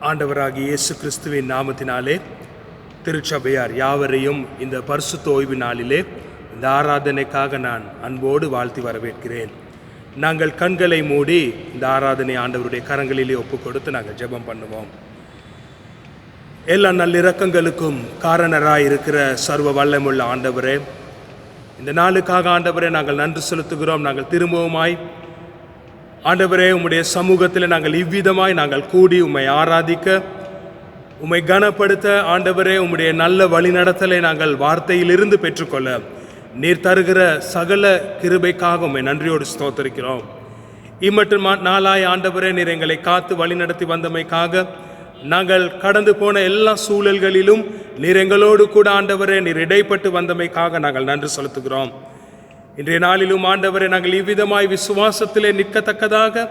ஆண்டவராகிய இயேசு கிறிஸ்துவின் நாமத்தினாலே திருச்சபையார் யாவரையும் இந்த பரிசுத்த ஓய்வு நாளிலே இந்த ஆராதனைக்காக நான் அன்போடு வாழ்த்தி வரவேற்கிறேன். நாங்கள் கண்களை மூடி இந்த ஆராதனை ஆண்டவருடைய கரங்களிலே ஒப்பு கொடுத்து நாங்கள் ஜெபம் பண்ணுவோம். எல்லா நல்லிரக்கங்களுக்கும் காரணராய் இருக்கிற சர்வ வல்லமுள்ள ஆண்டவரே, இந்த நாளுக்காக ஆண்டவரே நாங்கள் நன்றி செலுத்துகிறோம். நாங்கள் திரும்பவுமாய் ஆண்டவரே உம்முடைய சமூகத்தில் நாங்கள் இவ்விதமாய் நாங்கள் கூடி உம்மை ஆராதிக்க, உம்மை கனப்படுத்த, ஆண்டவரே உம்முடைய நல்ல வழிநடத்தலை நாங்கள் வார்த்தையிலிருந்து பெற்றுக்கொள்ள நீர் தருகிற சகல கிருபைக்காக உம்மை நன்றியோடு ஸ்தோத்தரிக்கிறோம். இம்மட்டும் நாளாய் ஆண்டவரே நீர் எங்களை காத்து வழிநடத்தி வந்தமைக்காக, நாங்கள் கடந்து போன எல்லா சூழல்களிலும் நீர் எங்களோடு கூட ஆண்டவரே நீர் இடைப்பட்டு வந்தமைக்காக நாங்கள் நன்றி செலுத்துகிறோம். இன்றைய நாளிலும் ஆண்டவரே நாங்கள் இவ்விதமாய் விசுவாசத்திலே நிற்கத்தக்கதாக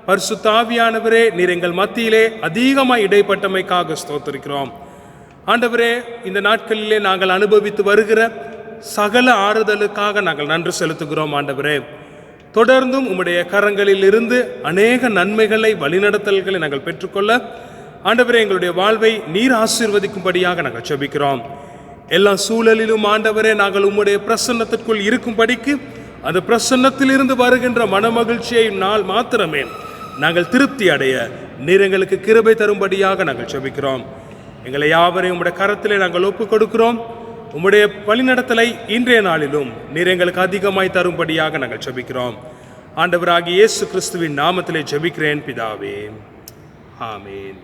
பரிசுத்த ஆவியானவரே நீர் எங்கள் மத்தியிலே அதிகமாய் இடைப்பட்டமைக்காக ஸ்தோத்திரிக்கிறோம். ஆண்டவரே, இந்த நாட்களிலே நாங்கள் அனுபவித்து வருகிற சகல ஆறுதலுக்காக நாங்கள் நன்றி செலுத்துகிறோம். ஆண்டவரே, தொடர்ந்தும் உம்முடைய கரங்களில் இருந்து அநேக நன்மைகளை வழிநடத்தல்களை நாங்கள் பெற்றுக்கொள்ள ஆண்டவரே எங்களுடைய வாழ்வை நீர் ஆசீர்வதிக்கும்படியாக நாங்கள் ஜெபிக்கிறோம். எல்லா சூழலிலும் ஆண்டவரே நாங்கள் உம்முடைய பிரசன்னத்திற்குள் இருக்கும்படிக்கு அந்த பிரசன்னத்திலிருந்து வருகின்ற மனமகிழ்ச்சியை நாள் மாத்திரமே நாங்கள் திருப்தி அடைய நீர் எங்களுக்கு கிருபை தரும்படியாக நாங்கள் ஜெபிக்கிறோம். எங்களை யாவரையும் உம்முடைய கரத்திலே நாங்கள் ஒப்பு கொடுக்கிறோம். உம்முடைய வழிநடத்தலை இன்றைய நாளிலும் நீர் எங்களுக்கு அதிகமாய் தரும்படியாக நாங்கள் ஜெபிக்கிறோம். ஆண்டவராகிய இயேசு கிறிஸ்துவின் நாமத்திலே ஜெபிக்கிறேன் பிதாவே, ஆமேன்.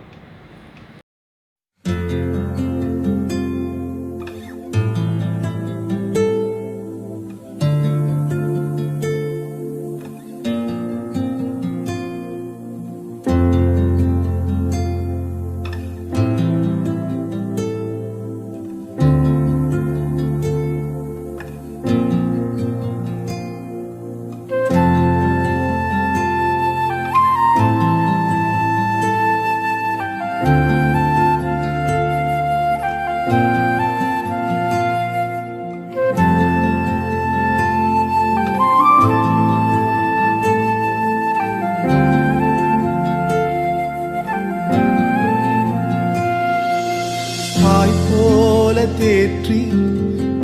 தேற்றி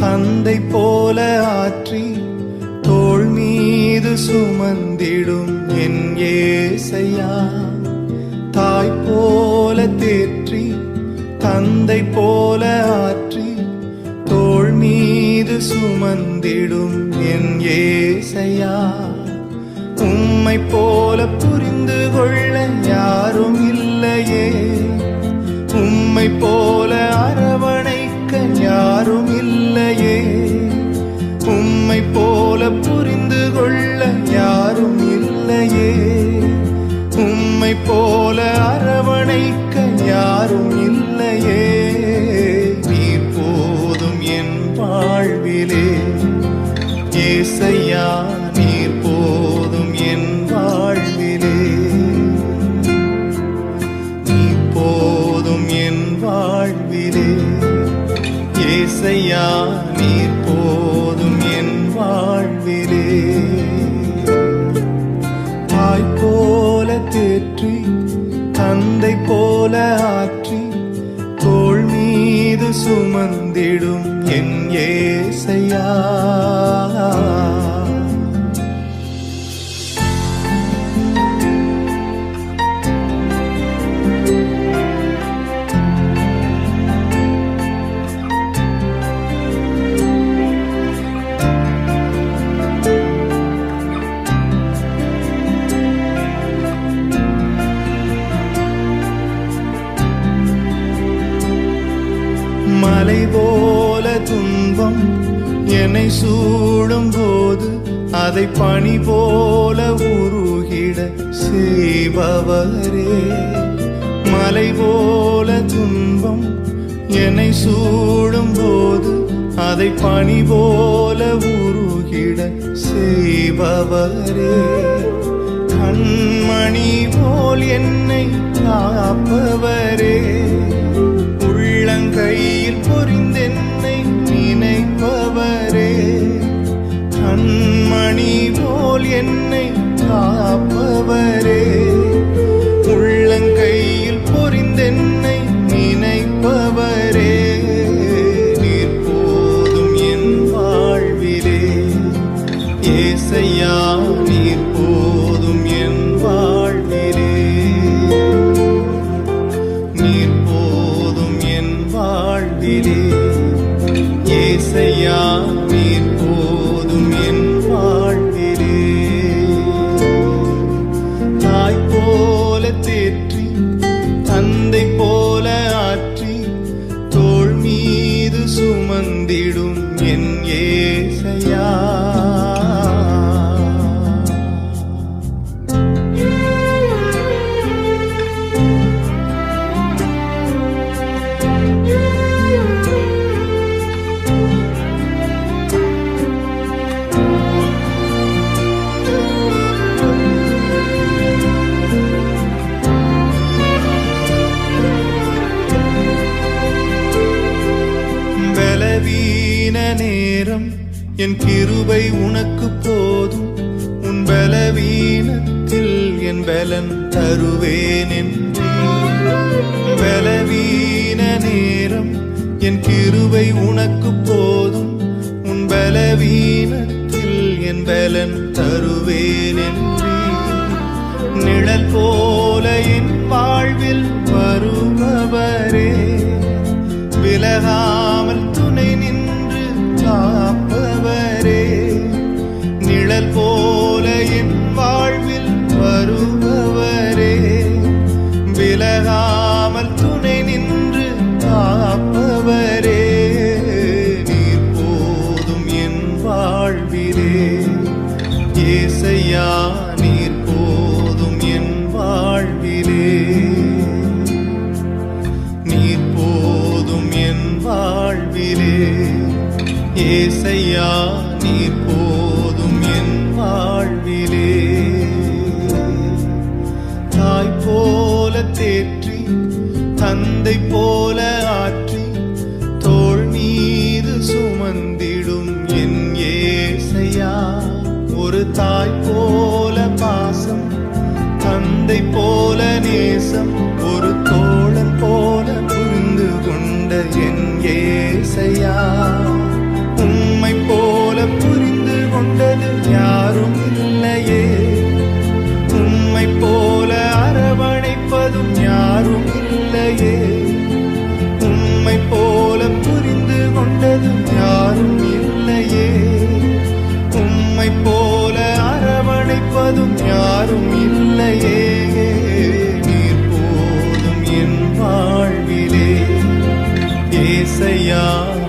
தந்தை போல ஆற்றி தோள் மீது சுமந்திடும் என் ஏசையா. தாய் போல தேற்றி தந்தை போல ஆற்றி தோள் மீது சுமந்திடும் என் ஏசையா. உம்மை போல புரிந்து கொள்ள யாரும் இல்லையே, உம்மை போல அரவணைக்க யாரும் இல்லையே, உம்மை போல புரிந்து கொள்ள யாரும் இல்லையே, உம்மை போல அரவணைக்க யாரும் இல்லையே. நீர் போதும் என் வாழ்விலே ஏசையா, நீர் போதும் என் வாழ்விலே, நீர் போதும் என் வாழ்விலே ஏசையா, நீர் போதும் என் வாழ்விலே. தாய் போல தேற்றி தந்தை போல ஆற்றி தோள் மீது சுமந்திடும் என் ஏசையா. மலை போல துன்பம் என்னை சூடும் போது அதை பனி போல உருகிட செய்பவரே. மலை போல துன்பம் என்னை சூடும் போது அதை பனி போல உருகிட செய்பவரே. கண்மணி போல் என்னை காப்பவரே, உள்ளங்கையில் பொறிந்தென்னை நினைப்பவரே. கண்மணி போல் என்னை காப்பவரே, உள்ளங்கையில் பொறிந்தென்னை ஏசையா நீர் போதும் என் வாழ்விலே, நீர் போதும் என் வாழ்விலே. ஏசையா நீர் போதும் என் வாழ்விலே. தாய் போல தேற்றி தந்தை போல ஆற்றி தோள் மீது சுமந்திடும் என் ஏசையா. பலவீன நேரம் என் கிருபை உனக்கு போதும், உன் பலவீனத்தில் என் பலன் தருவேன் என்றே. பலவீன நேரம் என் கிருபை உனக்கு போதும், உன் பலவீனத்தில் என் பலன் தருவேன் என்றே. நிழல் போல என் வாழ்வில் வருபவரே, விலகாமல் துணை நின்று காப்பவரே. நிழல் போல என் வாழ்வில் வருபவரே, விலகாமல் துணை நின்று காப்பவரே. நீர் போதும் என் வாழ்விலே, ஏசையா நீர் போதும் என் வாழ்விலே. நீர் போதும் என் வாழ்விலே, ஏசையா நீர் போதும் என் வாழ்விலே. தாய் போல தேற்றி தந்தை போல ஆற்றி தோள் மீது சுமந்திடும் என் ஏசையா. ஒரு தாய் போல பாசம், தந்தை போல நேசம், ஒரு தோழன் போல புரிந்து கொண்ட என் ஏசையா. உம்மை போல புரிந்து கொண்டது யாரும் இல்லையே, உம்மை போல அரவணைப்பதும் யாரும் இல்லையே. உம்மை போல புரிந்து கொண்டதும் யாரும் இல்லையே, உம்மை போல அரவணைப்பதும் யாரும் இல்லையே. நீர் போதும் என் வாழ்விலே, ஏசையா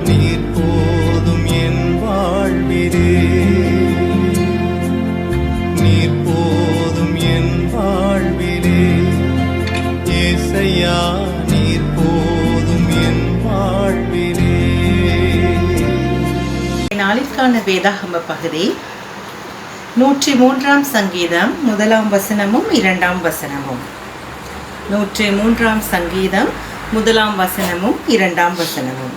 நீர் போதும் என் வாழ்விலே. நீர் போதும் என் வாழ்விலே, ஏசையா நீர் போதும் என் வாழ்விலே. நாளிற்கான வேதாகம பகுதி 103 சங்கீதம் 1 வசனமும் 2 வசனமும். 103 சங்கீதம் 1 வசனமும் 2 வசனமும்.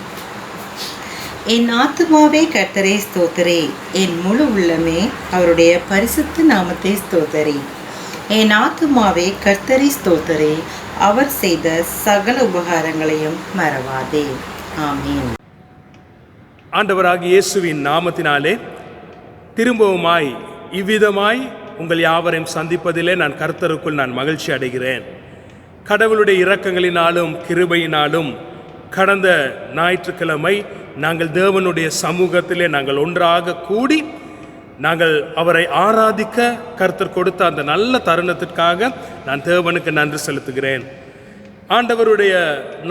என் ஆத்துமாவே கர்த்தரை ஸ்தோத்திரே, என் முழு உள்ளமே அவருடைய பரிசுத்த நாமத்தை ஸ்தோத்திரே. என் ஆத்துமாவே கர்த்தரை ஸ்தோத்திரே, அவர் செய்த சகல உபகாரங்களையும் மறவாதே. ஆமீன். ஆண்டவராகிய இயேசுவின் நாமத்தினாலே திரும்பவுமாய் இவ்விதமாய் உங்கள் யாவரையும் சந்திப்பதிலே நான் கர்த்தருக்குள் நான் மகிழ்ச்சி அடைகிறேன். கடவுளுடைய இரக்கங்களினாலும் கிருபையினாலும் கடந்த ஞாயிற்றுக்கிழமை நாங்கள் தேவனுடைய சமூகத்திலே நாங்கள் ஒன்றாக கூடி நாங்கள் அவரை ஆராதிக்க கர்த்தர் கொடுத்த அந்த நல்ல தருணத்திற்காக நான் தேவனுக்கு நன்றி செலுத்துகிறேன். ஆண்டவருடைய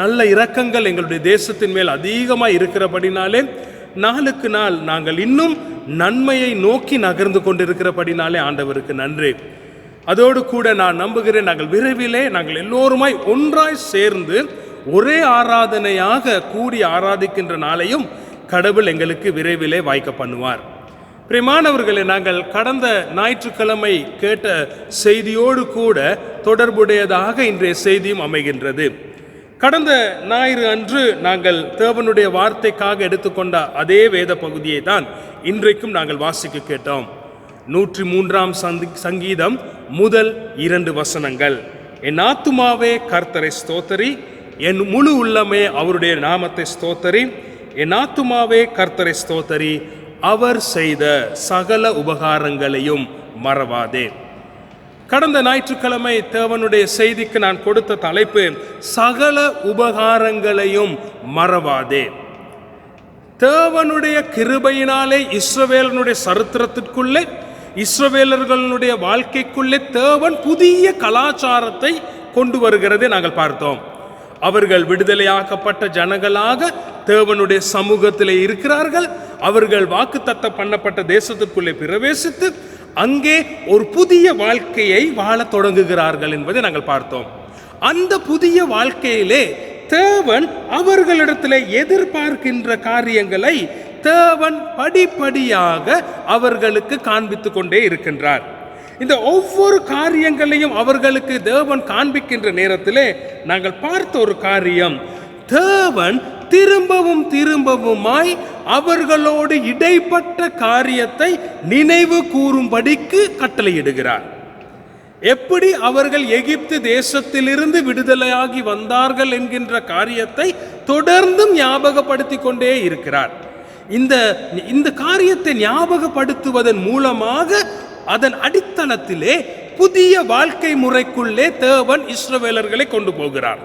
நல்ல இரக்கங்கள் எங்களுடைய தேசத்தின் மேல் அதிகமாக இருக்கிறபடினாலே நாளுக்கு நாள் நாங்கள் இன்னும் நன்மையை நோக்கி நகர்ந்து கொண்டிருக்கிறபடினாலே ஆண்டவருக்கு நன்றி. அதோடு கூட நான் நம்புகிறேன், நாங்கள் விரைவிலே நாங்கள் எல்லோருமாய் ஒன்றாய் சேர்ந்து ஒரே ஆராதனையாக கூடி ஆராதிக்கின்ற நாளையும் கடவுள் எங்களுக்கு விரைவிலே வாய்க்க பண்ணுவார். பிரியமானவர்களே, நாங்கள் கடந்த ஞாயிற்றுக்கிழமை கேட்ட செய்தியோடு கூட தொடர்புடையதாக இன்றைய செய்தியும் அமைகின்றது. கடந்த ஞாயிறு அன்று நாங்கள் தேவனுடைய வார்த்தைக்காக எடுத்துக்கொண்ட அதே வேத பகுதியை தான் இன்றைக்கும் நாங்கள் வாசிக்க கேட்டோம். 103 சங்கீதம் முதல் 2 வசனங்கள். என் ஆத்துமாவே கர்த்தரை ஸ்தோத்தரி, என் முழு உள்ளமே அவருடைய நாமத்தை ஸ்தோத்தரி. என் ஆத்துமாவே கர்த்தரை ஸ்தோத்தரி, அவர் செய்த சகல உபகாரங்களையும் மறவாதே. கடந்த ஞாயிற்றுக்கிழமை தேவனுடைய செய்திக்கு நான் கொடுத்த தலைப்பு சகல உபகாரங்களையும் மறவாதே. தேவனுடைய கிருபையினாலே இஸ்ரவேலனுடைய சரித்திரத்திற்குள்ளே, இஸ்ரவேலர்களுடைய வாழ்க்கைக்குள்ளே தேவன் புதிய கலாச்சாரத்தை கொண்டு வருகிறதை நாங்கள் பார்த்தோம். அவர்கள் விடுதலையாக்கப்பட்ட ஜனங்களாக தேவனுடைய சமூகத்திலே இருக்கிறார்கள். அவர்கள் வாக்குத்தத்தம் பண்ணப்பட்ட தேசத்திற்குள்ளே பிரவேசித்து அங்கே ஒரு புதிய வாழ்க்கையை வாழத் தொடங்குகிறார்கள் என்பதை நாங்கள் பார்த்தோம். அந்த புதிய வாழ்க்கையிலே தேவன் அவர்களிடத்தில் எதிர்பார்க்கின்ற காரியங்களை தேவன் படிப்படியாக அவர்களுக்கு காண்பித்து கொண்டே இருக்கின்றார். இந்த ஒவ்வொரு காரியங்களையும் அவர்களுக்கு தேவன் காண்பிக்கின்ற நேரத்திலே நாங்கள் பார்த்த ஒரு காரியம், தேவன் திரும்பவும் திரும்பவுமாய் அவர்களோடு இடைப்பட்ட காரியத்தை நினைவு கூறும்படிக்கு கட்டளையிடுகிறார். எப்படி அவர்கள் எகிப்து தேசத்திலிருந்து விடுதலையாகி வந்தார்கள் என்கின்ற காரியத்தை தொடர்ந்தும் ஞாபகப்படுத்தி கொண்டே இருக்கிறார். இந்த காரியத்தை ஞாபகப்படுத்துவதன் மூலமாக அதன் அடித்தளத்திலே புதிய வாழ்க்கை முறைக்குள்ளே தேவன் இஸ்ரவேலர்களை கொண்டு போகிறார்.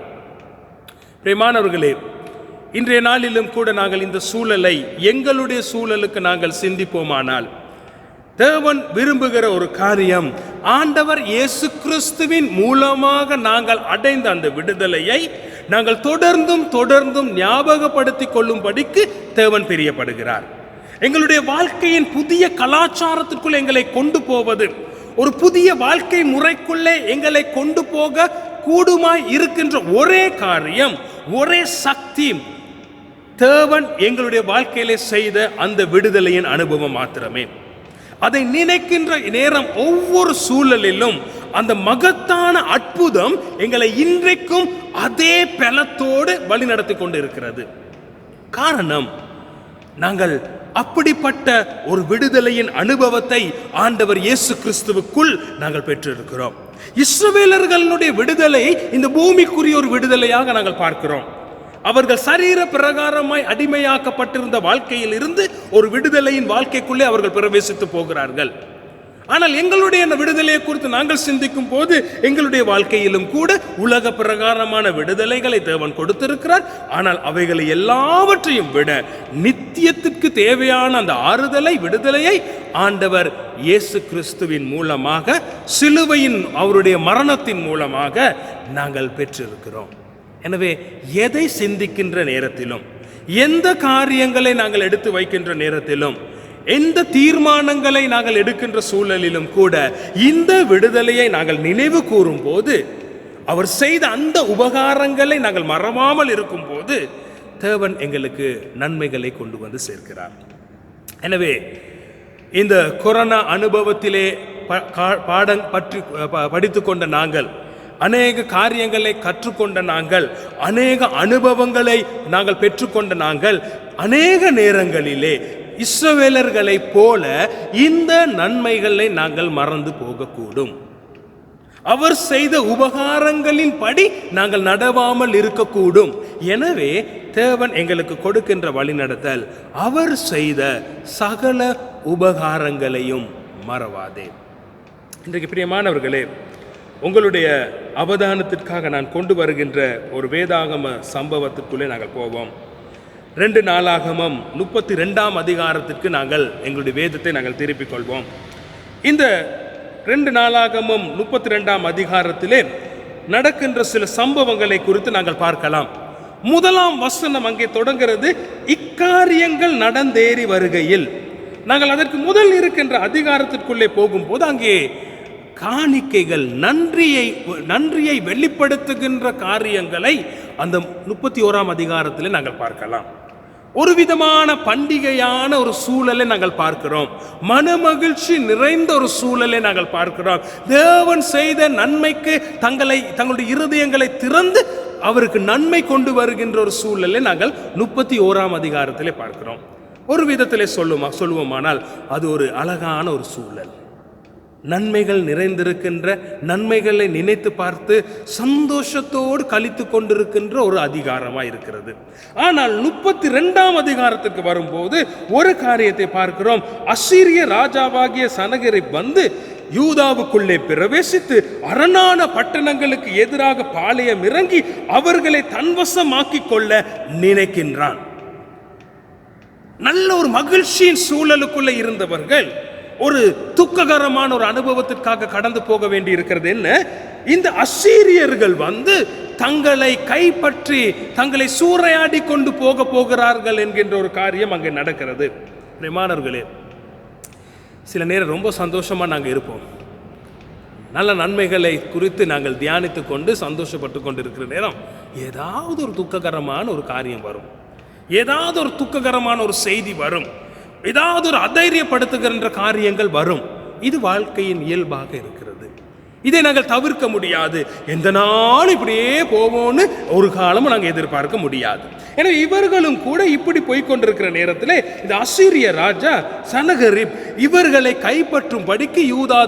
பிரியமானவர்களே, இன்றைய நாளிலும் கூட நாங்கள் இந்த சூழலை எங்களுடைய சூழலுக்கு நாங்கள் சிந்திப்போமானால், தேவன் விரும்புகிற ஒரு காரியம், ஆண்டவர் இயேசு கிறிஸ்துவின் மூலமாக நாங்கள் அடைந்த அந்த விடுதலையை நாங்கள் தொடர்ந்தும் ஞாபகப்படுத்திக் கொள்ளும்படிக்கு தேவன் பிரியப்படுகிறார். எங்களுடைய வாழ்க்கையின் புதிய கலாச்சாரத்திற்குள் எங்களை கொண்டு போவது, ஒரு புதிய வாழ்க்கை முறைக்குள்ளே எங்களை கொண்டு போக கூடுமாய் இருக்கின்ற ஒரே காரியம், ஒரே சக்தி, தேவன் எங்களுடைய வாழ்க்கையிலே செய்த அந்த விடுதலையின் அனுபவம் மாத்திரமே. அதை நினைக்கின்ற நேரம் ஒவ்வொரு சூழலிலும் அந்த மகத்தான அற்புதம் எங்களை இன்றைக்கும் அதே பலத்தோடு வழிநடத்தி கொண்டு இருக்கிறது. காரணம், நாங்கள் அப்படிப்பட்ட ஒரு விடுதலையின் அனுபவத்தை ஆண்டவர் இயேசு கிறிஸ்துவுக்குள் நாங்கள் பெற்றிருக்கிறோம். இஸ்ரவேலர்களுடைய விடுதலை இந்த பூமிக்குரிய ஒரு விடுதலையாக நாங்கள் பார்க்கிறோம். அவர்கள் சரீர பிரகாரமாய் அடிமையாக்கப்பட்டிருந்த வாழ்க்கையில் இருந்து ஒரு விடுதலையின் வாழ்க்கைக்குள்ளே அவர்கள் பிரவேசித்து போகிறார்கள். ஆனால் எங்களுடைய விடுதலையை குறித்து நாங்கள் சிந்திக்கும் போது எங்களுடைய வாழ்க்கையிலும் கூட உலக பிரகாரமான விடுதலைகளை தேவன் கொடுத்திருக்கிறார். ஆனால் அவைகளை எல்லாவற்றையும் விட நித்தியத்திற்கு தேவையான அந்த ஆறுதலை, விடுதலையை ஆண்டவர் இயேசு கிறிஸ்துவின் மூலமாக, சிலுவையின் அவருடைய மரணத்தின் மூலமாக நாங்கள் பெற்றிருக்கிறோம். எனவே எதை சிந்திக்கின்ற நேரத்திலும், எந்த காரியங்களை நாங்கள் எடுத்து வைக்கின்ற நேரத்திலும், எந்த தீர்மானங்களை நாங்கள் எடுக்கின்ற சூழலிலும் கூட இந்த விடுதலையை நாங்கள் நினைவு கூறும் போது, அவர் செய்த அந்த உபகாரங்களை நாங்கள் மறவாமல் இருக்கும் போது தேவன் எங்களுக்கு நன்மைகளை கொண்டு வந்து சேர்க்கிறார். எனவே இந்த கொரோனா அனுபவத்திலே படித்து கொண்ட நாங்கள், அநேக காரியங்களை கற்றுக்கொண்ட நாங்கள், அநேக அனுபவங்களை நாங்கள் பெற்றுக்கொண்ட நாங்கள், அநேக நேரங்களிலே இஸ்ரவேலர்களைப் போல இந்த நன்மைகளை நாங்கள் மறந்து போகக்கூடும். அவர் செய்த உபகாரங்களின் படி நாங்கள் நடவாமல் இருக்கக்கூடும். எனவே தேவன் எங்களுக்கு கொடுக்கின்ற வழிநடத்தல், அவர் செய்த சகல உபகாரங்களையும் மறவாதே. இன்றைக்கு பிரியமானவர்களே, உங்களுடைய அவதானத்திற்காக நான் கொண்டு வருகின்ற ஒரு வேதாகம சம்பவத்திற்குள்ளே நாங்கள் போவோம். 2 நாளாகமம் 32ஆம் அதிகாரத்திற்கு நாங்கள் எங்களுடைய வேதத்தை நாங்கள் திருப்பிக் கொள்வோம். இந்த 2 நாளாகமம் 32ஆம் அதிகாரத்திலே நடக்கின்ற சில சம்பவங்களை குறித்து நாங்கள் பார்க்கலாம். 1ஆம் வசனம் அங்கே தொடங்கிறது, இக்காரியங்கள் நடந்தேறி வருகையில். நாங்கள் அதற்கு முதல் இருக்கின்ற அதிகாரத்திற்குள்ளே போகும்போது அங்கே காணிக்கைகள், நன்றியை வெளிப்படுத்துகின்ற காரியங்களை அந்த 31ஆம் அதிகாரத்திலே நாங்கள் பார்க்கலாம். ஒரு விதமான பண்டிகையான ஒரு சூழலை நாங்கள் பார்க்கிறோம். மனமகிழ்ச்சி நிறைந்த ஒரு சூழலை நாங்கள் பார்க்கிறோம். தேவன் செய்த நன்மைக்கு தங்களுடைய இருதயங்களை திறந்து அவருக்கு நன்மை கொண்டு வருகின்ற ஒரு சூழலை நாங்கள் 31ஆம் அதிகாரத்திலே பார்க்கிறோம். ஒரு விதத்திலே சொல்லுவோமானால் அது ஒரு அழகான ஒரு சூழல். நன்மைகள் நிறைந்திருக்கின்ற, நன்மைகளை நினைத்து பார்த்து சந்தோஷத்தோடு கழித்து கொண்டிருக்கின்ற ஒரு அதிகாரமாக இருக்கிறது. ஆனால் 32ஆம் அதிகாரத்துக்கு வரும்போது ஒரு காரியத்தை பார்க்கிறோம். அசீரிய ராஜாவாகிய சனகரிப் வந்து யூதாவுக்குள்ளே பிரவேசித்து அரணான பட்டணங்களுக்கு எதிராக பாளையம் இறங்கி அவர்களை தன்வசமாக்கிக் கொள்ள நினைக்கின்றான். நல்ல ஒரு மகிழ்ச்சியின் சூழலுக்குள்ள இருந்தவர்கள் ஒரு துக்ககரமான ஒரு அனுபவத்திற்காக கடந்து போக வேண்டி இருக்கிறது. என்ன, இந்த அசீரியர்கள் வந்து தங்களை கைப்பற்றி தங்களை சூறையாடி கொண்டு போகிறார்கள் என்கின்ற ஒரு காரியம் அங்கே நடக்கிறது. பிரியமானவர்களே, சில நேரம் ரொம்ப சந்தோஷமா நாங்கள் இருப்போம். நல்ல நன்மைகளை குறித்து நாங்கள் தியானித்து கொண்டு சந்தோஷப்பட்டு கொண்டு இருக்கிற நேரம் ஏதாவது ஒரு துக்ககரமான ஒரு காரியம் வரும், ஏதாவது ஒரு துக்ககரமான ஒரு செய்தி வரும், ஏதாவது ஒரு அதைரியப்படுத்துகின்ற காரியங்கள் வரும். இது வாழ்க்கையின் இயல்பாக இருக்கிறது. இதை நாங்கள் தவிர்க்க முடியாது. எந்த நாள் இப்படியே போவோம்னு ஒரு காலமும் நாங்கள் எதிர்பார்க்க முடியாது. எனவே இவர்களும் கூட இப்படி போய்கொண்டிருக்கிற நேரத்தில் இந்த அசீரிய ராஜா சனகரிப் இவர்களை கைப்பற்றும் படிக்கு யூதா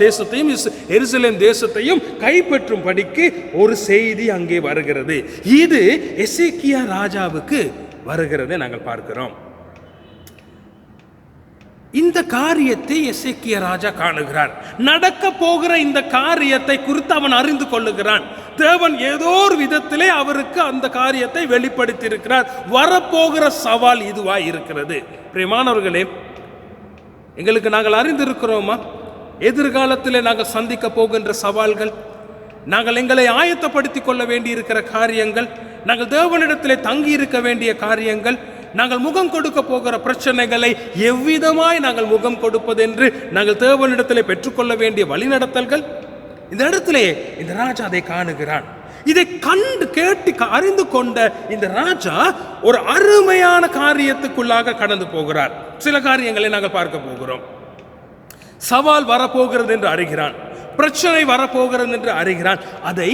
தேசத்தையும் எருசலேம் தேசத்தையும் கைப்பற்றும் படிக்கு ஒரு செய்தி அங்கே வருகிறது. இது எசேக்கியா ராஜாவுக்கு வருகிறதை நாங்கள் பார்க்கிறோம். இந்த காரியத்தை எசேக்கியா ராஜா காணுகிறார். நடக்க போகிற இந்த காரியத்தை குறித்து அவன் அறிந்து கொள்ளுகிறான். தேவன் ஏதோ ஒரு விதத்திலே அவருக்கு அந்த காரியத்தை வெளிப்படுத்தி இருக்கிறார். வரப்போகிற சவால் இதுவாய் இருக்கிறது. பிரியமானவர்களே, எங்களுக்கு நாங்கள் அறிந்திருக்கிறோமா எதிர்காலத்திலே நாங்கள் சந்திக்க போகின்ற சவால்கள், நாங்கள் எங்களை ஆயத்தப்படுத்திக் கொள்ள வேண்டி இருக்கிற காரியங்கள், நாங்கள் தேவனிடத்திலே தங்கி இருக்க வேண்டிய காரியங்கள், நாங்கள் முகம் கொடுக்க போகிற பிரச்சனைகளை எவ்விதமாய் நாங்கள் முகம் கொடுப்பது என்று நாங்கள் தேவனிடத்தில் பெற்றுக்கொள்ள வேண்டிய வழிநடத்தல்கள். இந்த இடத்திலே இந்த ராஜா அதை காணுகிறான். இதை கண்டு கேட்டு அறிந்து கொண்ட இந்த ராஜா ஒரு அருமையான காரியத்துக்குள்ளாக கடந்து போகிறார். சில காரியங்களை நாங்கள் பார்க்க போகிறோம். சவால் வரப்போகிறது என்று அறிகிறான், பிரச்சனை வரப்போகிறது என்று அறிகிறான். அதை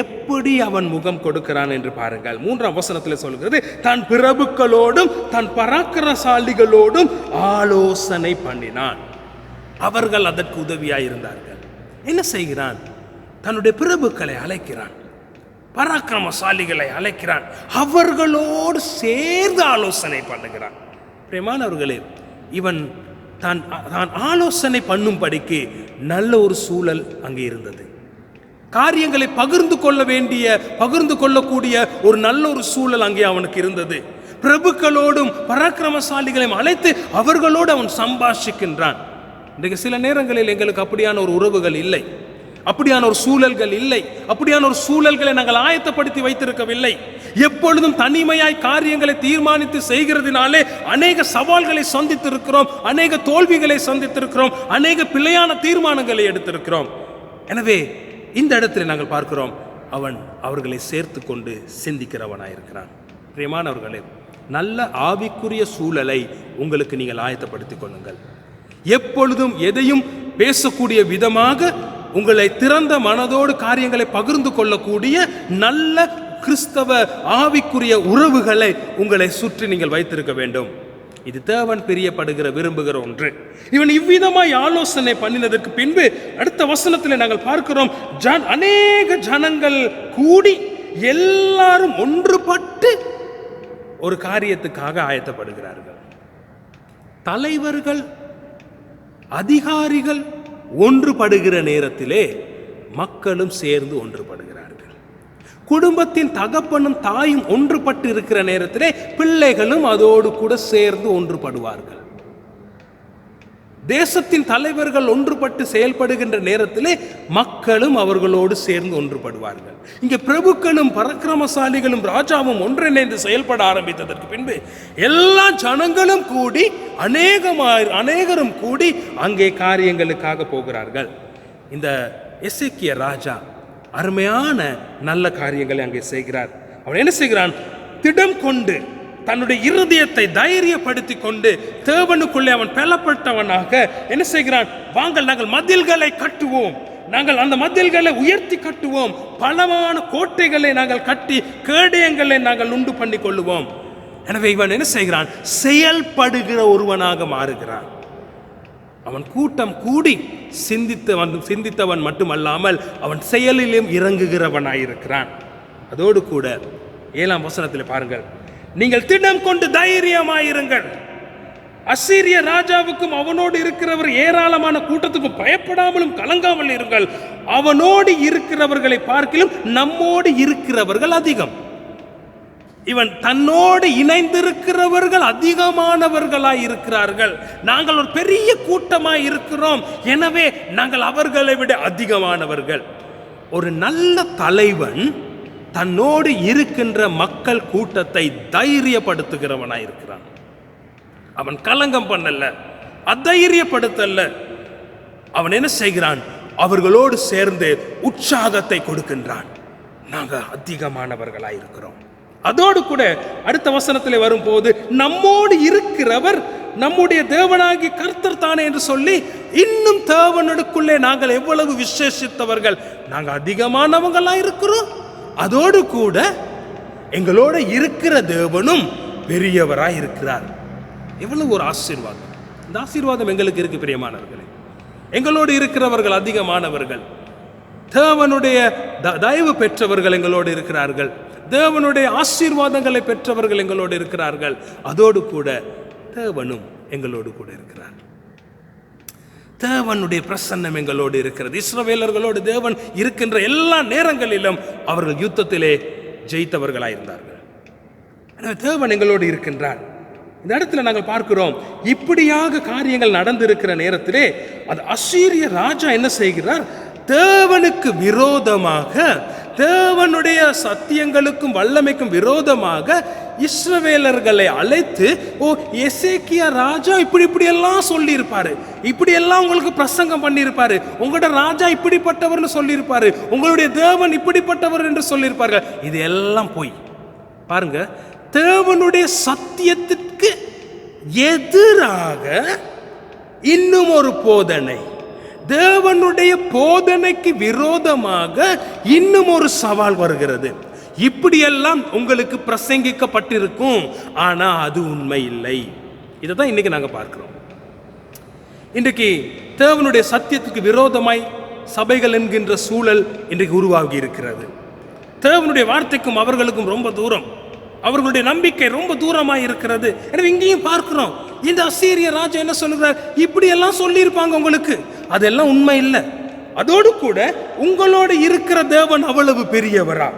எப்படி அவன் முகம் கொடுக்கிறான் என்று பாருங்கள். 3ஆம் வசனத்தில் சொல்கிறது, தன் பிரபுக்களோடும் தன் பராக்கிரமசாலிகளோடும் ஆலோசனை பண்ணினான். அவர்கள் அதற்கு உதவியாயிருந்தார்கள். என்ன செய்கிறான்? தன்னுடைய பிரபுக்களை அழைக்கிறான், பராக்கிரமசாலிகளை அழைக்கிறான், அவர்களோடு சேர்ந்து ஆலோசனை பண்ணுகிறான். பிரியமானவர்களே, இவன் தான் ஆலோசனை பண்ணும்படிக்கு நல்ல ஒரு சூழல் அங்கே இருந்தது. காரியங்களை பகிர்ந்து கொள்ளக்கூடிய ஒரு நல்ல ஒரு சூழல் அங்கே அவனுக்கு இருந்தது. பிரபுக்களோடும் பராக்கிரமசாலிகளையும் அழைத்து அவர்களோடு அவன் சம்பாஷிக்கின்றான். இன்றைக்கு சில நேரங்களில் எங்களுக்கு அப்படியான ஒரு உறவுகள் இல்லை, அப்படியான ஒரு சூழல்கள் இல்லை, அப்படியான ஒரு சூழல்களை நாங்கள் ஆயத்தப்படுத்தி வைத்திருக்கவில்லை. எப்பொழுதும் தனிமையாய் காரியங்களை தீர்மானித்து செய்கிறதுனாலே அநேக சவால்களை சந்தித்திருக்கிறோம், அநேக தோல்விகளை சந்தித்திருக்கிறோம், அநேக பிழையான தீர்மானங்களை எடுத்திருக்கிறோம். எனவே இந்த இடத்தில் நாங்கள் பார்க்கிறோம், அவன் அவர்களை சேர்த்து கொண்டு சிந்திக்கிறவனாயிருக்கிறான். பிரியமானவர்களே, நல்ல ஆவிக்குரிய சூழலை உங்களுக்கு நீங்கள் ஆயத்தப்படுத்திக் கொள்ளுங்கள். எப்பொழுதும் எதையும் பேசக்கூடிய விதமாக உங்களை திறந்த மனதோடு காரியங்களை பகிர்ந்து கொள்ளக்கூடிய நல்ல கிறிஸ்தவ ஆவிக்குரிய உறவுகளை உங்களை சுற்றி நீங்கள் வைத்திருக்க வேண்டும். இது தேவன் பிரியப்படுகிற விரும்புகிற ஒன்று. இவன் இவ்விதமாய் ஆலோசனை பண்ணினதற்கு பின்பு அடுத்த வசனத்தில் நாங்கள் பார்க்கிறோம், அநேக ஜனங்கள் கூடி எல்லாரும் ஒன்றுபட்டு ஒரு காரியத்துக்காக ஆயத்தப்படுகிறார்கள். தலைவர்கள், அதிகாரிகள் ஒன்றுபடுகிற நேரத்திலே மக்களும் சேர்ந்து ஒன்றுபடுகிறார்கள். குடும்பத்தின் தகப்பனும் தாயும் ஒன்றுபட்டு இருக்கிற நேரத்திலே பிள்ளைகளும் அதோடு கூட சேர்ந்து ஒன்றுபடுவார்கள். தேசத்தின் தலைவர்கள் ஒன்றுபட்டு செயல்படுகின்ற நேரத்திலே மக்களும் அவர்களோடு சேர்ந்து ஒன்றுபடுவார்கள். இங்கே பிரபுக்களும் பராக்கிரமசாலிகளும் ராஜாவும் ஒன்றிணைந்து செயல்பட ஆரம்பித்ததற்கு பின்பு எல்லா ஜனங்களும் கூடி அநேகரும் கூடி அங்கே காரியங்களுக்காக போகிறார்கள். இந்த எசேக்கியா ராஜா அருமையான நல்ல காரியங்களை அங்கே செய்கிறார். அவன் என்ன செய்கிறான்? திடம் கொண்டு தன்னுடைய இருதயத்தை தைரியப்படுத்தி கொண்டு தேவனுக்குள்ளே அவன் பலப்பட்டவனாக என்ன செய்கிறான்? வாங்கள் நாங்கள் மதில்களை கட்டுவோம், நாங்கள் அந்த மதில்களை உயர்த்தி கட்டுவோம், பலமான கோட்டைகளை நாங்கள் கட்டி கேடயங்களை நாங்கள் உண்டு பண்ணி கொள்ளுவோம். எனவே இவன் என்ன செய்கிறான்? செயல்படுகிற ஒருவனாக மாறுகிறான். அவன் கூட்டம் கூடி சிந்தித்தவன் மட்டுமல்லாமல் அவன் செயலிலும் இறங்குகிறவனாயிருக்கிறான். அதோடு கூட 7ஆம் வசனத்தில் பாருங்கள், நீங்கள் திடம் கொண்டு தைரியமாயிருங்கள், அசீரிய ராஜாவுக்கும் அவனோடு இருக்கிறவர் ஏராளமான கூட்டத்துக்கும் பயப்படாமலும் கலங்காமல் இருங்கள். அவனோடு இருக்கிறவர்களை பார்க்கிலும் நம்மோடு இருக்கிறவர்கள் அதிகம். இவன் தன்னோடு இணைந்திருக்கிறவர்கள் அதிகமானவர்களாய் இருக்கிறார்கள். நாங்கள் ஒரு பெரிய கூட்டமாய் இருக்கிறோம், எனவே நாங்கள் அவர்களை விட அதிகமானவர்கள். ஒரு நல்ல தலைவன் தன்னோடு இருக்கின்ற மக்கள் கூட்டத்தை தைரியப்படுத்துகிறவனாய் இருக்கிறான். அவன் கலங்கம் பண்ணல, அதைரியப்படுத்தல்ல. அவன் என்ன செய்கிறான்? அவர்களோடு சேர்ந்து உற்சாகத்தை கொடுக்கின்றான். நாங்கள் அதிகமானவர்களாய் இருக்கிறோம். அதோடு கூட அடுத்த வசனத்தில் வரும்போது நம்மோடு இருக்கிறவர் நம்முடைய தேவனாகிய கர்த்தர் தானே என்று சொல்லி, இன்னும் தேவனுக்குள்ளே நாங்கள் எவ்வளவு விசேஷித்தவர்கள், நாங்கள் அதிகமானவங்களா இருக்கிறோம். அதோடு கூட எங்களோட இருக்கிற தேவனும் பெரியவராய் இருக்கிறார். எவ்வளவு ஒரு ஆசீர்வாதம்! இந்த ஆசீர்வாதம் எங்களுக்கு இருக்கு பிரியமானவர்களே. எங்களோடு இருக்கிறவர்கள் அதிகமானவர்கள், தேவனுடைய தயவு பெற்றவர்கள் எங்களோடு இருக்கிறார்கள், தேவனுடைய ஆசீர்வாதங்களை பெற்றவர்கள் எங்களோடு இருக்கிறார்கள். அதோடு கூட தேவனும் எங்களோடு கூட இருக்கிறார். தேவனுடைய பிரசன்னம் எங்களோடு இருக்கிறது. இஸ்ரவேலர்களோடு தேவன் இருக்கின்ற எல்லா நேரங்களிலும் அவர்கள் யுத்தத்திலே ஜெயித்தவர்களாயிருந்தார்கள். எனவே தேவன் எங்களோடு இருக்கின்றார். இந்த இடத்துல நாங்கள் பார்க்கிறோம், இப்படியாக காரியங்கள் நடந்திருக்கிற நேரத்திலே அது அசீரிய ராஜா என்ன செய்கிறார்? தேவனுக்கு விரோதமாக, தேவனுடைய சத்தியங்களுக்கும் வல்லமைக்கும் விரோதமாக இஸ்ரவேலர்களை அழைத்து, ஓ எசேக்கியா ராஜா இப்படி எல்லாம் சொல்லியிருப்பாரு, இப்படி எல்லாம் உங்களுக்கு பிரசங்கம் பண்ணியிருப்பாரு, உங்களோட ராஜா இப்படிப்பட்டவர்னு சொல்லியிருப்பாரு, உங்களுடைய தேவன் இப்படிப்பட்டவர் என்று சொல்லியிருப்பார்கள். இது எல்லாம் போய் பாருங்க, தேவனுடைய சத்தியத்திற்கு எதிராக இன்னும் ஒரு போதனை, தேவனுடைய போதனைக்கு விரோதமாக இன்னும் ஒரு சவால் வருகிறது. இப்படியெல்லாம் உங்களுக்கு பிரசங்கிக்கப்பட்டிருக்கும், ஆனா அது உண்மை இல்லை. இதை தான் இன்னைக்கு நாங்கள் பார்க்கிறோம். இன்றைக்கு தேவனுடைய சத்தியத்துக்கு விரோதமாய் சபைகள் என்கின்ற சூழல் இன்றைக்கு உருவாகி இருக்கிறது. தேவனுடைய வார்த்தைக்கும் அவர்களுக்கும் ரொம்ப தூரம், அவர்களுடைய நம்பிக்கை ரொம்ப தூரமாக இருக்கிறது. எனவே இங்கேயும் பார்க்கிறோம், இந்த அசீரிய ராஜா என்ன சொல்லுகிறார்? இப்படி எல்லாம் சொல்லியிருப்பாங்க உங்களுக்கு, அதெல்லாம் உண்மை இல்லை. அதோடு கூட உங்களோடு இருக்கிற தேவன் அவ்வளவு பெரியவரா?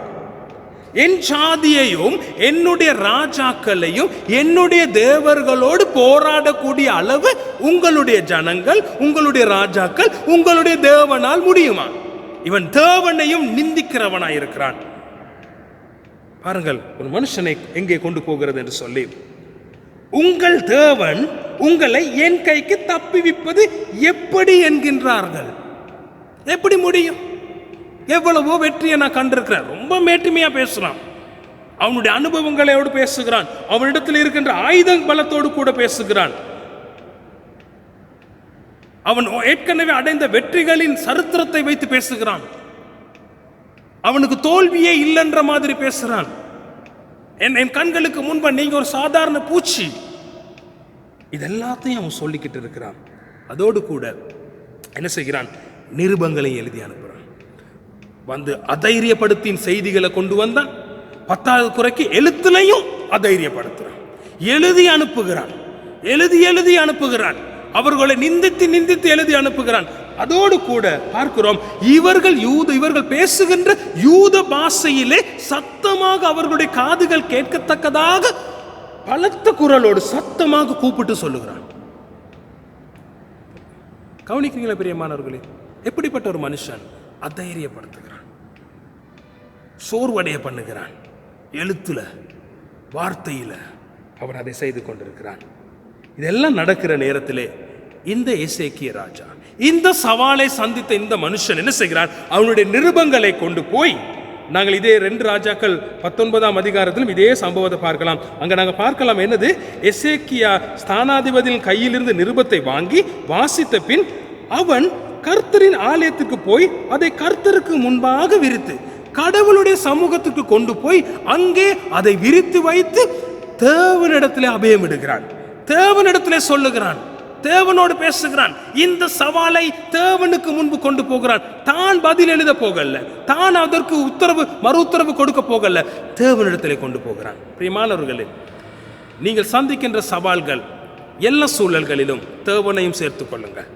என் சாதியையும் என்னுடைய ராஜாக்களையும் என்னுடைய தேவர்களோடு போராடக்கூடிய அளவு உங்களுடைய ஜனங்கள், உங்களுடைய ராஜாக்கள், உங்களுடைய தேவனால் முடியுமா? இவன் தேவனையும் நிந்திக்கிறவனாயிருக்கிறான். பாருங்கள், ஒரு மனுஷனை எங்கே கொண்டு போகிறது என்று சொல்லி, உங்கள் தேவன் உங்களை என் கைக்கு தப்பிவிப்பது எப்படி என்கின்றார்கள். எப்படி முடியும்? எவ்வளவோ வெற்றியை நான் கண்டிருக்கிறேன். ரொம்ப மேட்டுமையா பேசுறான், அவனுடைய அனுபவங்களோடு பேசுகிறான், அவனிடத்தில் இருக்கின்ற ஆயுத பலத்தோடு கூட பேசுகிறான், அவன் ஏற்கனவே அடைந்த வெற்றிகளின் சரித்திரத்தை வைத்து பேசுகிறான், அவனுக்கு தோல்வியே இல்லைன்ற மாதிரி பேசுறான். என் கண்களுக்கு முன்பு நீங்க ஒரு சாதாரண பூச்சி, இதெல்லாத்தையும் அவன் சொல்லிக்கிட்டு இருக்கிறான். அதோடு கூட என்ன செய்கிறான்? நிருபங்களையும் எழுதி அனுப்புறான். வந்து அதைரியப்படுத்தின் செய்திகளை கொண்டு வந்தான். 10வது குறைக்கு எழுத்துலையும் அதைரியப்படுத்துறான், எழுதி அனுப்புகிறான், எழுதி அனுப்புகிறான், அவர்களை நிந்தித்து எழுதி அனுப்புகிறான். அதோடு கூட பார்க்கிறோம், இவர்கள் பேசுகின்ற யூத பாஷையிலே சத்தமாக அவர்களுடைய காதுகள் கேட்கத்தக்கதாக பலத்த குரலோடு சத்தமாக கூப்பிட்டு சொல்லுகிறான். கவனிக்கிறீங்களா பிரியமானவர்களே? எப்படிப்பட்ட ஒரு மனுஷன்! அதைரியப்படுத்துகிறான், சோர்வடைய பண்ணுகிறான், எழுத்துல வார்த்தையில அவன் அதை செய்து கொண்டிருக்கிறான். இதெல்லாம் நடக்கிற நேரத்திலே இந்த எசேக்கியா ராஜா, இந்த சவாலை சந்தித்த இந்த மனுஷன் என்ன செய்கிறான்? அவனுடைய நிருபங்களை கொண்டு போய், நாங்கள் இதே 2 ராஜாக்கள் 19ஆம் அதிகாரத்திலும் இதே சம்பவத்தை பார்க்கலாம். அங்க நாங்க பார்க்கலாம், என்னது? எசேக்கியா ஸ்தானாதிபதியின் கையிலிருந்து நிருபத்தை வாங்கி வாசித்த பின் அவன் கர்த்தரின் ஆலயத்துக்கு போய் அதை கர்த்தருக்கு முன்பாக விரித்து கடவுளுடைய சமூகத்துக்கு கொண்டு போய் அங்கே அதை விரித்து வைத்து தேவனிடத்திலே அபயமிடுகிறான், தேவனிடத்திலே சொல்லுகிறான். தேவனோடு பேசுகிறான். இந்த சவாலை தேவனுக்கு முன்பு கொண்டு போகிறான். தான் பதில் எழுத போகல, தான் அதற்கு மறு உத்தரவு கொடுக்க போகல, தேவனிடத்திலே கொண்டு போகிறான். பிரியமானவர்களே, நீங்கள் சந்திக்கின்ற சவால்கள் எல்லா சூழல்களிலும் தேவனையும் சேர்த்துக் கொள்ளுங்கள்.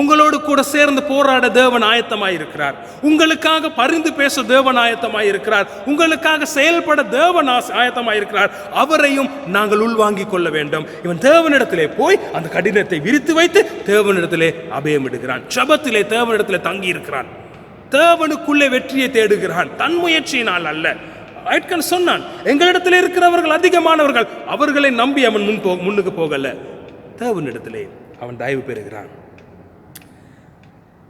உங்களோடு கூட சேர்ந்து போராட தேவன் ஆயத்தமாயிருக்கிறார். உங்களுக்காக பரிந்து பேச தேவன் ஆயத்தமாயிருக்கிறார். உங்களுக்காக செயல்பட தேவன் ஆயத்தமாயிருக்கிறார். அவரையும் நாங்கள் உள்வாங்கிக் கொள்ள வேண்டும். இவன் தேவனிடத்திலே போய் அந்த கடினத்தை விரித்து வைத்து தேவனிடத்திலே அபயமிடுகிறான். ஜெபத்திலே தேவனிடத்திலே தங்கி இருக்கிறான். தேவனுக்குள்ளே வெற்றியை தேடுகிறான். தன் முயற்சியினால் அல்ல. ஐட்கன் சொன்னான், எங்களிடத்தில் இருக்கிறவர்கள் அதிகமானவர்கள், அவர்களை நம்பி அவன் முன்னுக்கு போகல, தேவனிடத்திலே அவன் தயவு பெறுகிறான்.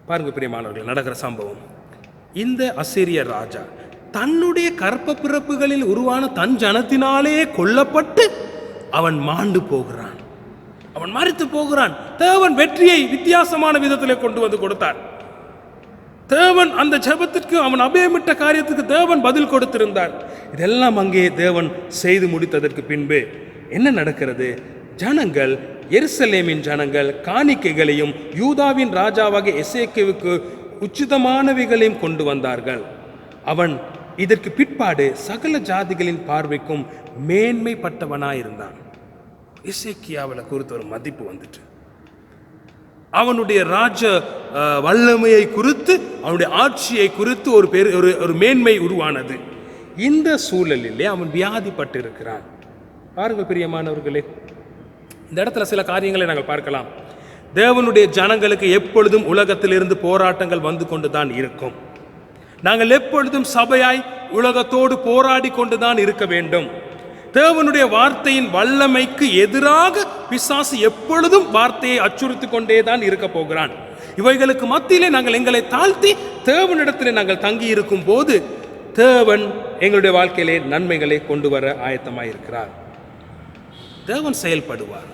பாருங்க பிரியமானவர்கள், நடக்கிற சம்பவம். இந்த அசீரிய ராஜா தன்னுடைய கற்ப பிறப்புகளில் உருவான தன் ஜனத்தினாலே கொல்லப்பட்டு அவன் மாண்டு போகிறான். அவன் மரித்து போகிறான். தேவன் வெற்றியை வித்தியாசமான விதத்திலே கொண்டு வந்து கொடுத்தார். தேவன் அந்த ஜெபத்திற்கு, அவன் அபயமிட்ட காரியத்துக்கு தேவன் பதில் கொடுத்திருந்தார். இதெல்லாம் அங்கே தேவன் செய்து முடித்ததற்கு பின்பு என்ன நடக்கிறது? ஜனங்கள், எருசலேமின் ஜனங்கள் காணிக்கைகளையும் யூதாவின் ராஜாவாகிய எசேக்கியாவுக்கு உச்சிதமானவைகளையும் கொண்டு வந்தார்கள். அவன் இதற்கு பிற்பாடு சகல ஜாதிகளின் பார்வைக்கும் மேன்மைப்பட்டவனாயிருந்தான். எசேக்கியாவில் குறித்த ஒரு மதிப்பு வந்துட்டு, அவனுடைய ராஜ வல்லமையை குறித்து, அவனுடைய ஆட்சியை குறித்து ஒரு மேன்மை உருவானது. இந்த சூழலிலே அவன் வியாதிப்பட்டு இருக்கிறான். பாருங்கள் பிரியமானவர்களே, இந்த இடத்துல சில காரியங்களை நாங்கள் பார்க்கலாம். தேவனுடைய ஜனங்களுக்கு எப்பொழுதும் உலகத்திலிருந்து போராட்டங்கள் வந்து கொண்டுதான் இருக்கும். நாங்கள் எப்பொழுதும் சபையாய் உலகத்தோடு போராடி கொண்டுதான் இருக்க வேண்டும். தேவனுடைய வார்த்தையின் வல்லமைக்கு எதிராக பிசாசு எப்பொழுதும் வார்த்தையை அச்சுறுத்தி கொண்டேதான் இருக்க போகிறான். இவைகளுக்கு மத்தியிலே நாங்கள் எங்களை தாழ்த்தி தேவனிடத்திலே நாங்கள் தங்கி இருக்கும் போது தேவன் எங்களுடைய வாழ்க்கையிலே நன்மைகளை கொண்டு வர ஆயத்தமாயிருக்கிறார். தேவன் செயல்படுவார்.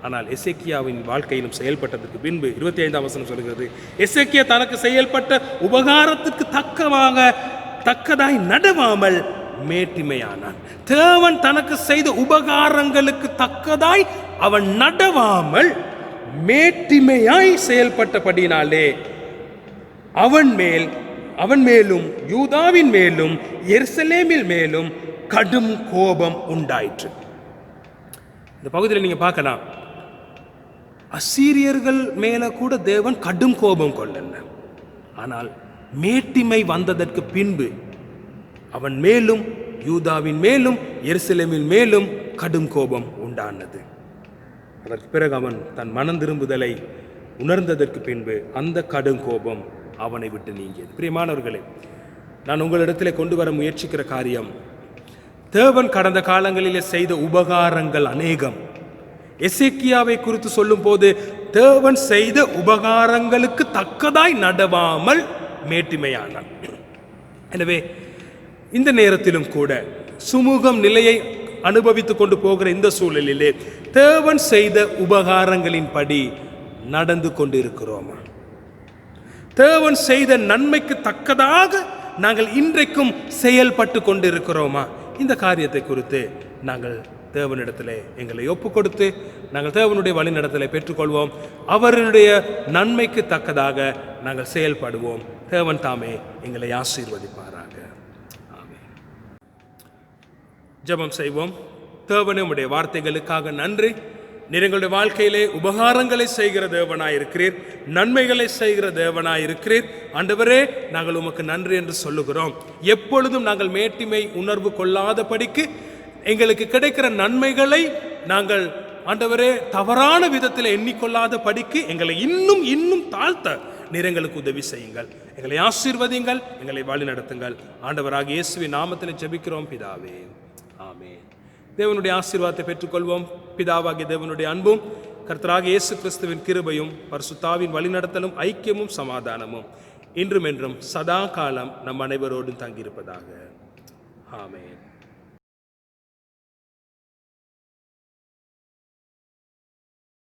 ஆனால் எசேக்கியாவின் வாழ்க்கையிலும் செயல்பட்டதற்கு பின்பு 25ஆம் வசனம் சொல்கிறது, எசேக்கியா தனக்கு செயல்பட்ட உபகாரத்துக்கு தக்கதாய் நடவாமல் மேட்டிமையானான். தேவன் தனக்கு செய்த உபகாரங்களுக்கு தக்கதாய் அவன் நடவாமல் மேட்டிமையாய் செயல்பட்டபடினாலே அவன் மேலும் யூதாவின் மேலும் எருசலேமின் மேலும் கடும் கோபம் உண்டாயிற்று. இந்த பகுதியில் நீங்க பார்க்கலாம், அசீரியர்கள் மேல கூட தேவன் கடும் கோபம் கொள்ளல. ஆனால் மேட்டிமை வந்ததற்கு பின்பு அவன் மேலும் யூதாவின் மேலும் எருசலேமின் மேலும் கடும் கோபம் உண்டானது. அதற்கு பிறகு அவன் தன் மனம் திரும்புதலை உணர்ந்ததற்கு பின்பு அந்த கடும் கோபம் அவனை விட்டு நீங்கியது. பிரியமானவர்களே, நான் உங்களிடத்திலே கொண்டு வர முயற்சிக்கிற காரியம், தேவன் கடந்த காலங்களிலே செய்த உபகாரங்கள் அநேகம். எசேக்கியாவை குறித்து சொல்லும் போது தேவன் செய்த உபகாரங்களுக்கு தக்கதாய் நடவாமல் மேட்டிமையானான். எனவே இந்த நேரத்திலும் கூட சுமூகம் நிலையை அனுபவித்துக் கொண்டு போகிற இந்த சூழலிலே தேவன் செய்த உபகாரங்களின்படி நடந்து கொண்டிருக்கிறோமா? தேவன் செய்த நன்மைக்கு தக்கதாக நாங்கள் இன்றைக்கும் செயல்பட்டு கொண்டிருக்கிறோமா? இந்த காரியத்தை குறித்து நாங்கள் தேவனிடத்திலே எங்களை ஒப்பு கொடுத்து நாங்கள் தேவனுடைய வழிநடத்தலை பெற்றுக்கொள்வோம். அவருடைய நன்மைக்கு தக்கதாக நாங்கள் செயல்படுவோம். தேவன் தாமே எங்களை ஆசீர்வதிப்பாராக. ஆமென். ஜெபம் செய்வோம். தேவனே, உம்முடைய வார்த்தைகளுக்காக நன்றி. நீர் எங்களுடைய வாழ்க்கையிலே உபகாரங்களை செய்கிற தேவனாயிருக்கிறீர், நன்மைகளை செய்கிற தேவனாயிருக்கிறீர். ஆண்டவரே, நாங்கள் உமக்கு நன்றி என்று சொல்லுகிறோம். எப்பொழுதும் நாங்கள் மேட்டிமை உணர்வு கொள்ளாதபடிக்கு எங்களுக்கு கிடைக்கிற நன்மைகளை நாங்கள் ஆண்டவரே தவறான விதத்தில் எண்ணிக்கொள்ளாத படிக்கு எங்களை இன்னும் இன்னும் தாழ்த்த நீர் எங்களுக்கு உதவி செய்யுங்கள். எங்களை ஆசீர்வதிங்கள், எங்களை வழி நடத்துங்கள். ஆண்டவராகிய இயேசுவின் நாமத்தில் ஜெபிக்கிறோம் பிதாவே, ஆமென். தேவனுடைய ஆசீர்வாதத்தை பெற்றுக்கொள்வோம். பிதாவாகிய தேவனுடைய அன்பும் கர்த்தராகிய இயேசு கிறிஸ்துவின் கிருபையும் பரிசுத்தாவின் வழிநடத்தலும் ஐக்கியமும் சமாதானமும் இன்றும் என்றும் சதா காலம் நம் அனைவரோடும் தங்கியிருப்பதாக. ஆமென்.